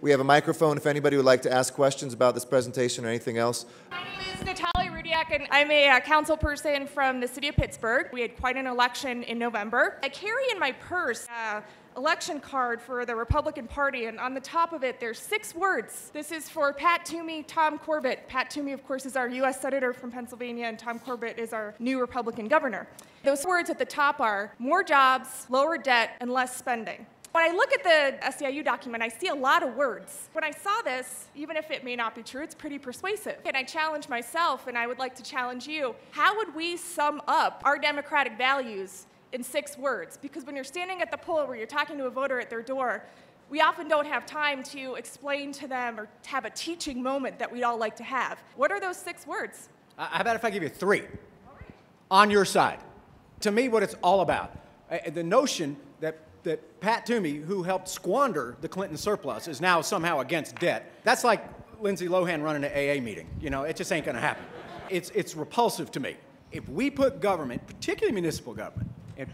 We have a microphone if anybody would like to ask questions about this presentation or anything else. My name is Natalie Rudiak, and I'm a council person from the city of Pittsburgh. We had quite an election in November. I carry in my purse election card for the Republican Party, and on the top of it, there's 6 words. This is for Pat Toomey, Tom Corbett. Pat Toomey, of course, is our U.S. Senator from Pennsylvania, and Tom Corbett is our new Republican governor. Those words at the top are more jobs, lower debt, and less spending. When I look at the SEIU document, I see a lot of words. When I saw this, even if it may not be true, it's pretty persuasive. And I challenge myself, and I would like to challenge you, how would we sum up our democratic values in 6 words? Because when you're standing at the poll where you're talking to a voter at their door, we often don't have time to explain to them or have a teaching moment that we'd all like to have. What are those 6 words? How about if I give you 3? All right. On your side. To me, what it's all about, the notion that Pat Toomey, who helped squander the Clinton surplus, is now somehow against debt. That's like Lindsay Lohan running an AA meeting. You know, it just ain't going to happen. It's repulsive to me. If we put government, particularly municipal government, and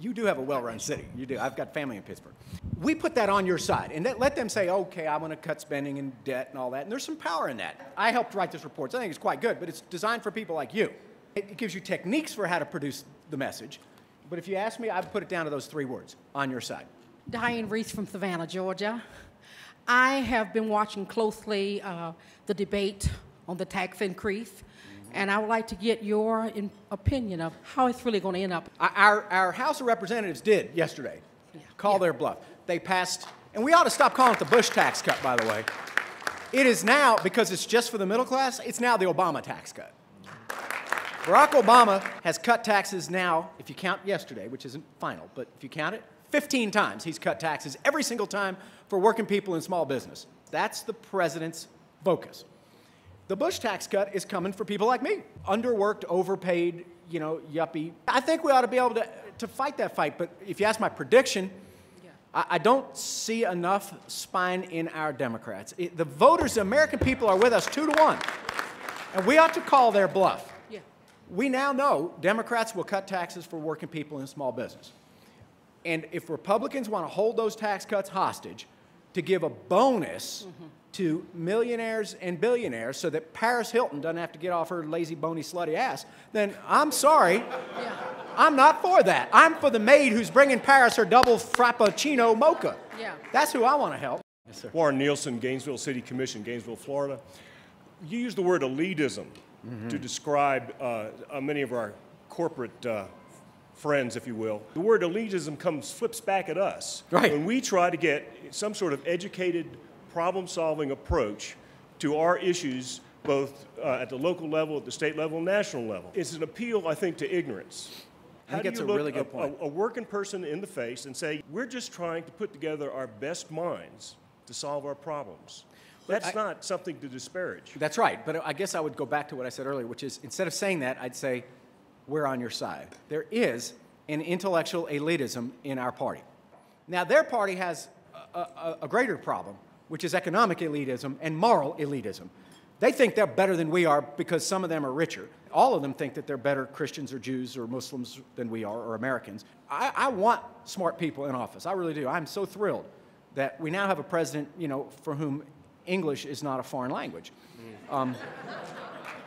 you do have a well-run city, you do. I've got family in Pittsburgh. We put that on your side, and let them say, okay, I want to cut spending and debt and all that, and there's some power in that. I helped write this report, so I think it's quite good, but it's designed for people like you. It gives you techniques for how to produce the message. But if you ask me, I'd put it down to those 3 words, on your side. Diane Reese from Savannah, Georgia. I have been watching closely the debate on the tax increase, and I would like to get your opinion of how it's really going to end up. Our House of Representatives did yesterday call their bluff. They passed, and we ought to stop calling it the Bush tax cut, by the way. It is now, because it's just for the middle class, it's now the Obama tax cut. Barack Obama has cut taxes now, if you count yesterday, which isn't final, but if you count it, 15 times he's cut taxes every single time for working people in small business. That's the president's focus. The Bush tax cut is coming for people like me, underworked, overpaid, you know, yuppie. I think we ought to be able to fight that fight, but if you ask my prediction, I don't see enough spine in our Democrats. The voters, the American people are with us 2-1, and we ought to call their bluff. We now know Democrats will cut taxes for working people in small business. And if Republicans want to hold those tax cuts hostage to give a bonus to millionaires and billionaires so that Paris Hilton doesn't have to get off her lazy, bony, slutty ass, then I'm sorry, I'm not for that. I'm for the maid who's bringing Paris her double frappuccino mocha. That's who I want to help. Yes, sir. Warren Nielsen, Gainesville City Commission, Gainesville, Florida. You used the word elitism to describe many of our corporate friends, if you will. The word elitism flips back at us. Right. When we try to get some sort of educated, problem-solving approach to our issues, both at the local level, at the state level, and national level. It's an appeal, I think, to ignorance. I think that's a really good point. A working person in the face and say, we're just trying to put together our best minds to solve our problems. That's not something to disparage. That's right, but I guess I would go back to what I said earlier, which is instead of saying that, I'd say, we're on your side. There is an intellectual elitism in our party. Now, their party has a greater problem, which is economic elitism and moral elitism. They think they're better than we are because some of them are richer. All of them think that they're better Christians or Jews or Muslims than we are, or Americans. I want smart people in office. I really do. I'm so thrilled that we now have a president, you know, for whom English is not a foreign language.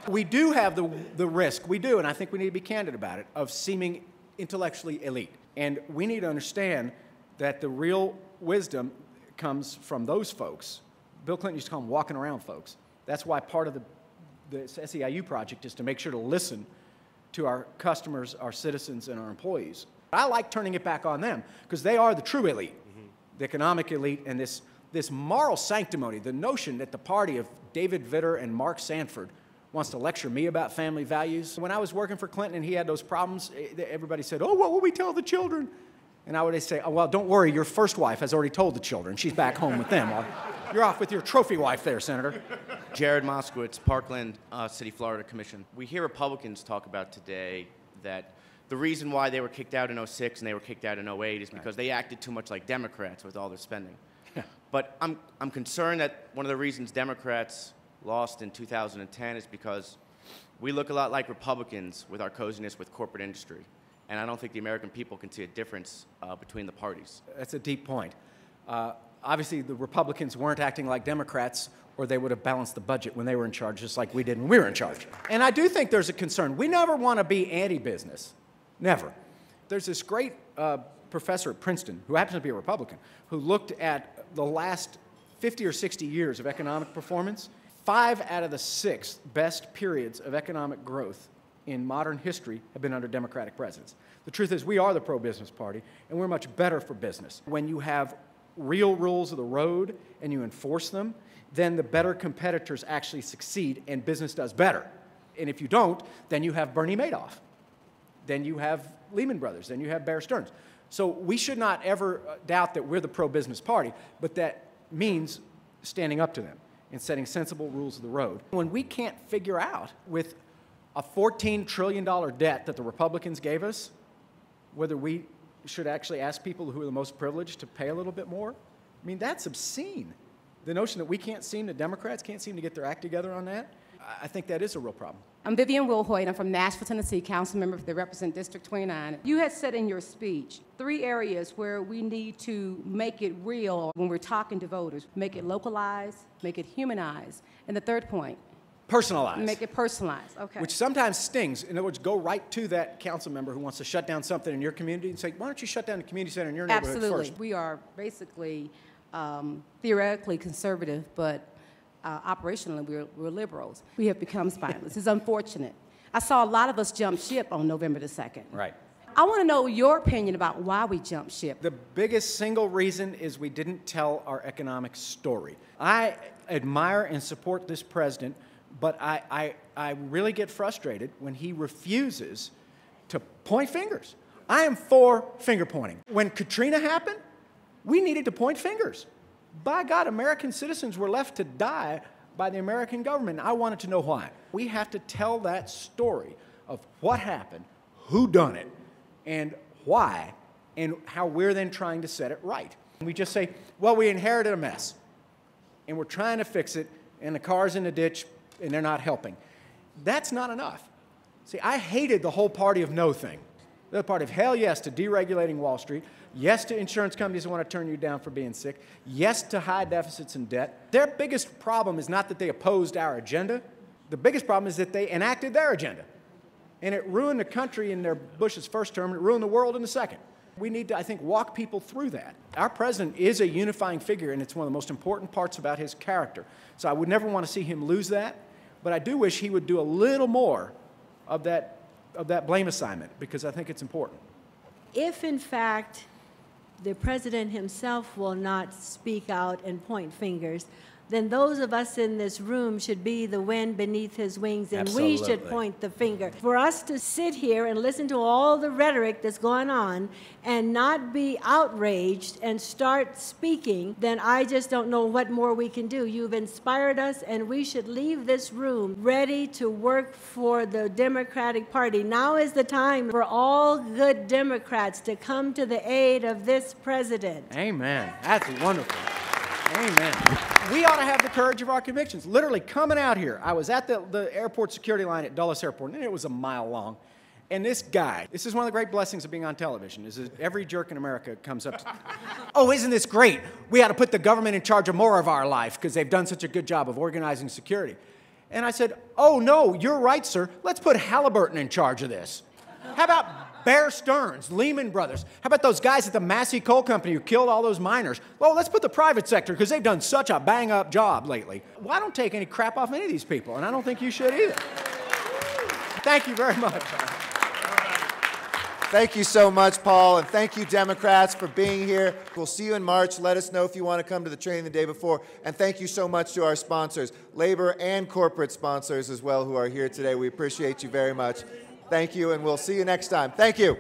We do have the risk, we do, and I think we need to be candid about it, of seeming intellectually elite. And we need to understand that the real wisdom comes from those folks. Bill Clinton used to call them walking around folks. That's why part of the SEIU project is to make sure to listen to our customers, our citizens, and our employees. I like turning it back on them because they are the true elite, the economic elite, and this moral sanctimony, the notion that the party of David Vitter and Mark Sanford wants to lecture me about family values. When I was working for Clinton and he had those problems, everybody said, oh, what will we tell the children? And I would say, oh, well, don't worry, your first wife has already told the children. She's back home with them. Well, you're off with your trophy wife there, Senator. Jared Moskowitz, Parkland City, Florida Commission. We hear Republicans talk about today that the reason why they were kicked out in 06 and they were kicked out in 08 is because they acted too much like Democrats with all their spending. But I'm concerned that one of the reasons Democrats lost in 2010 is because we look a lot like Republicans with our coziness with corporate industry. And I don't think the American people can see a difference between the parties. That's a deep point. Obviously, the Republicans weren't acting like Democrats, or they would have balanced the budget when they were in charge, just like we did when we were in charge. And I do think there's a concern. We never want to be anti-business. Never. There's this great professor at Princeton, who happens to be a Republican, who looked at the last 50 or 60 years of economic performance. 5 out of the 6 best periods of economic growth in modern history have been under Democratic presidents. The truth is, we are the pro-business party, and we're much better for business. When you have real rules of the road and you enforce them, then the better competitors actually succeed and business does better. And if you don't, then you have Bernie Madoff. Then you have Lehman Brothers. Then you have Bear Stearns. So we should not ever doubt that we're the pro-business party, but that means standing up to them and setting sensible rules of the road. When we can't figure out with a $14 trillion debt that the Republicans gave us, whether we should actually ask people who are the most privileged to pay a little bit more, I mean, that's obscene. The notion that we can't seem, the Democrats can't seem to get their act together on that, I think that is a real problem. I'm Vivian Wilhoit. I'm from Nashville, Tennessee, council member that represent District 29. You had said in your speech 3 areas where we need to make it real when we're talking to voters. Make it localized, make it humanized, and the third point, personalized. make it personalized. Okay. Which sometimes stings. In other words, go right to that council member who wants to shut down something in your community and say, why don't you shut down the community center in your neighborhood Absolutely. first? We are basically theoretically conservative, but operationally we're liberals. We have become spineless. It's unfortunate. I saw a lot of us jump ship on November the 2nd. Right. I want to know your opinion about why we jumped ship. The biggest single reason is we didn't tell our economic story. I admire and support this president, but I really get frustrated when he refuses to point fingers. I am for finger pointing. When Katrina happened, we needed to point fingers. By God, American citizens were left to die by the American government. I wanted to know why. We have to tell that story of what happened, who done it, and why, and how we're then trying to set it right. And we just say, well, we inherited a mess, and we're trying to fix it, and the car's in the ditch, and they're not helping. That's not enough. See, I hated the whole party of no thing. The party of hell yes to deregulating Wall Street, yes to insurance companies that want to turn you down for being sick, yes to high deficits and debt. Their biggest problem is not that they opposed our agenda. The biggest problem is that they enacted their agenda. And it ruined the country in their Bush's first term, and it ruined the world in the second. We need to, I think, walk people through that. Our president is a unifying figure, and it's one of the most important parts about his character. So I would never want to see him lose that, but I do wish he would do a little more of that blame assignment, because I think it's important. If, in fact, the president himself will not speak out and point fingers, then those of us in this room should be the wind beneath his wings, and we should point the finger. For us to sit here and listen to all the rhetoric that's going on and not be outraged and start speaking, then I just don't know what more we can do. You've inspired us, and we should leave this room ready to work for the Democratic Party. Now is the time for all good Democrats to come to the aid of this president. Amen. That's wonderful. Amen. We ought to have the courage of our convictions. Literally coming out here, I was at the airport security line at Dulles Airport, and it was a mile long. And this guy, this is one of the great blessings of being on television, is that every jerk in America comes up to, oh, isn't this great? We ought to put the government in charge of more of our life because they've done such a good job of organizing security. And I said, oh, no, you're right, sir. Let's put Halliburton in charge of this. How about Bear Stearns, Lehman Brothers? How about those guys at the Massey Coal Company who killed all those miners? Well, let's put the private sector, because they've done such a bang-up job lately. Well, I don't take any crap off any of these people, and I don't think you should either. Thank you very much. Thank you so much, Paul, and thank you, Democrats, for being here. We'll see you in March. Let us know if you want to come to the training the day before. And thank you so much to our sponsors, labor and corporate sponsors as well, who are here today. We appreciate you very much. Thank you, and we'll see you next time. Thank you.